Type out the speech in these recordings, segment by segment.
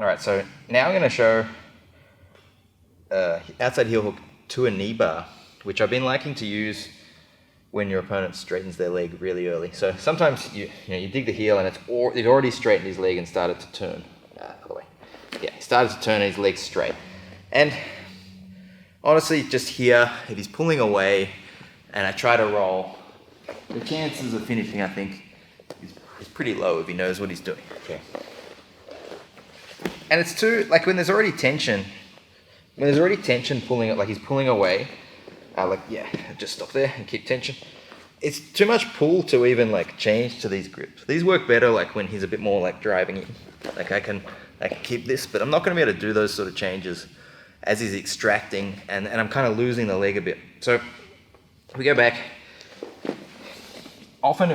All right, so now I'm going to show outside heel hook to a knee bar, which I've been liking to use when your opponent straightens their leg really early. So sometimes you dig the heel and it's already straightened his leg and started to turn. Other way. Yeah, he started to turn his leg straight. And honestly, just here, if he's pulling away and I try to roll, the chances of finishing, I think, is pretty low if he knows what he's doing. Okay. And it's too, like when there's already tension pulling it, like he's pulling away, just stop there and keep tension. It's too much pull to even like change to these grips. These work better like when he's a bit more like driving in. Like I can keep this, but I'm not going to be able to do those sort of changes as he's extracting, and I'm kind of losing the leg a bit. So if we go back, often,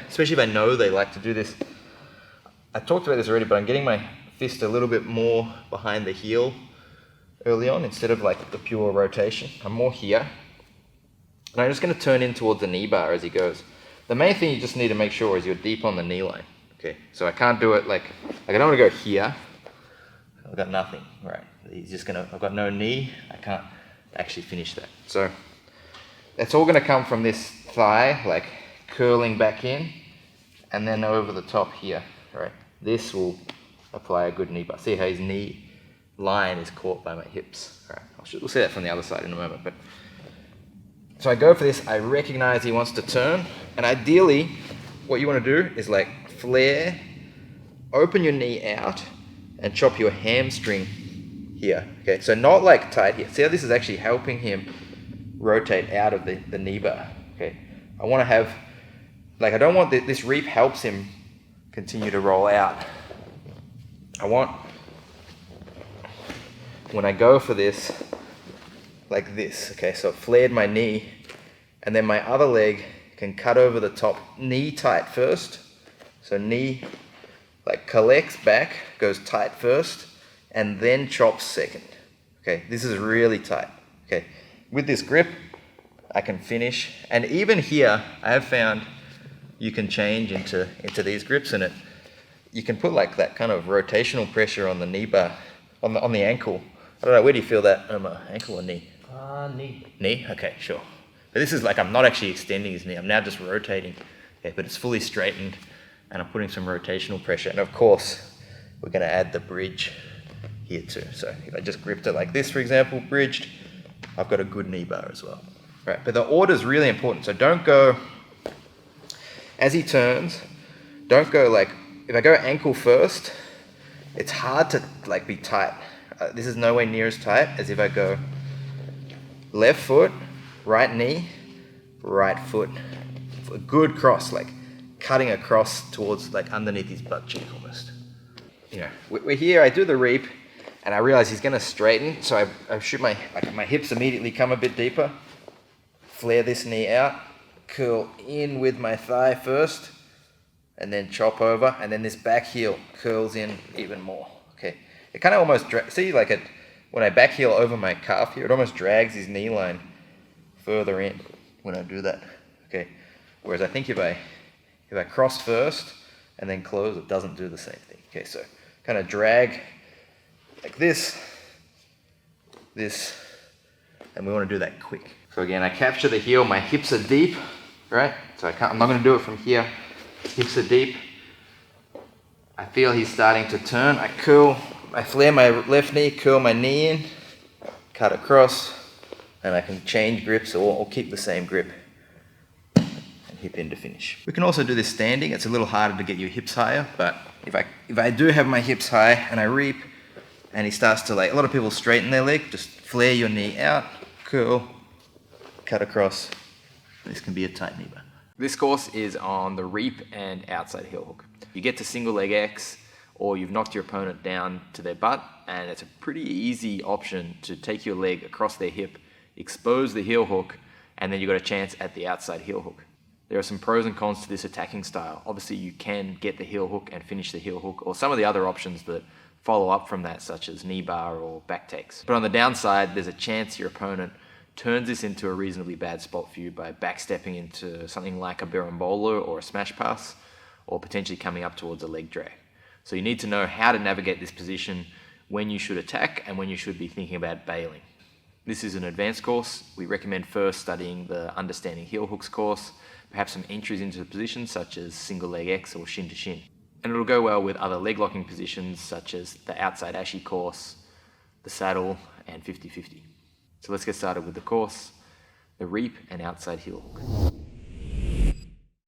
especially if I know they like to do this, I talked about this already, but I'm getting my fist a little bit more behind the heel early on instead of like the pure rotation. I'm more here. And I'm just going to turn in towards the knee bar as he goes. The main thing you just need to make sure is you're deep on the knee line. Okay, so I can't do it like I don't want to go here. I've got nothing, right? I've got no knee. I can't actually finish that. So that's all going to come from this thigh, like curling back in and then over the top here, right? This will apply a good knee bar. See how his knee line is caught by my hips. All right, we'll see that from the other side in a moment. But so I go for this, I recognize he wants to turn, and ideally what you want to do is like flare, open your knee out and chop your hamstring here. Okay, so not like tight here. See how this is actually helping him rotate out of the knee bar. Okay, I want to have, like I don't want this reap helps him continue to roll out. I want, when I go for this, like this, okay, so I've flared my knee, and then my other leg can cut over the top, knee tight first, so knee like collects back, goes tight first, and then chops second. Okay, this is really tight. Okay, with this grip, I can finish, and even here, I have found you can change into these grips, and you can put like that kind of rotational pressure on the knee bar, on the ankle. I don't know, where do you feel that? Ankle or knee? Knee. Knee? Okay, sure. But this is like, I'm not actually extending his knee, I'm now just rotating. Okay, but it's fully straightened, and I'm putting some rotational pressure. And of course, we're gonna add the bridge here too. So if I just gripped it like this, for example, bridged, I've got a good knee bar as well. Right, but the order is really important. So don't go, as he turns, don't go like, if I go ankle first, it's hard to like be tight. This is nowhere near as tight as if I go left foot, right knee, right foot. A good cross, like cutting across towards like underneath his butt cheek almost. You know, we're here, I do the reap, and I realize he's gonna straighten, so I shoot my hips immediately come a bit deeper, flare this knee out, curl in with my thigh first, and then chop over, and then this back heel curls in even more. Okay, it kind of almost see like when I back heel over my calf here, it almost drags his knee line further in when I do that. Okay, whereas I think if I cross first and then close, it doesn't do the same thing. Okay, so kind of drag like this, and we want to do that quick. So again, I capture the heel, my hips are deep, right? So I'm not going to do it from here. Hips are deep. I feel he's starting to turn. I flare my left knee, curl my knee in, cut across, and I can change grips or keep the same grip and hip in to finish. We can also do this standing. It's a little harder to get your hips higher, but if I do have my hips high and I reap and he starts to like, a lot of people straighten their leg, just flare your knee out, curl, cut across. This can be a tight knee bar. This course is on the reap and outside heel hook. You get to single leg X, or you've knocked your opponent down to their butt, and it's a pretty easy option to take your leg across their hip, expose the heel hook, and then you've got a chance at the outside heel hook. There are some pros and cons to this attacking style. Obviously, you can get the heel hook and finish the heel hook, or some of the other options that follow up from that, such as knee bar or back takes. But on the downside, there's a chance your opponent turns this into a reasonably bad spot for you by backstepping into something like a berimbolo or a smash pass, or potentially coming up towards a leg drag. So you need to know how to navigate this position, when you should attack and when you should be thinking about bailing. This is an advanced course. We recommend first studying the Understanding Heel Hooks course, perhaps some entries into the position such as single leg X or shin to shin. And it'll go well with other leg locking positions such as the outside Ashi course, the saddle and 50-50. So let's get started with the course, the reap and outside heel hook.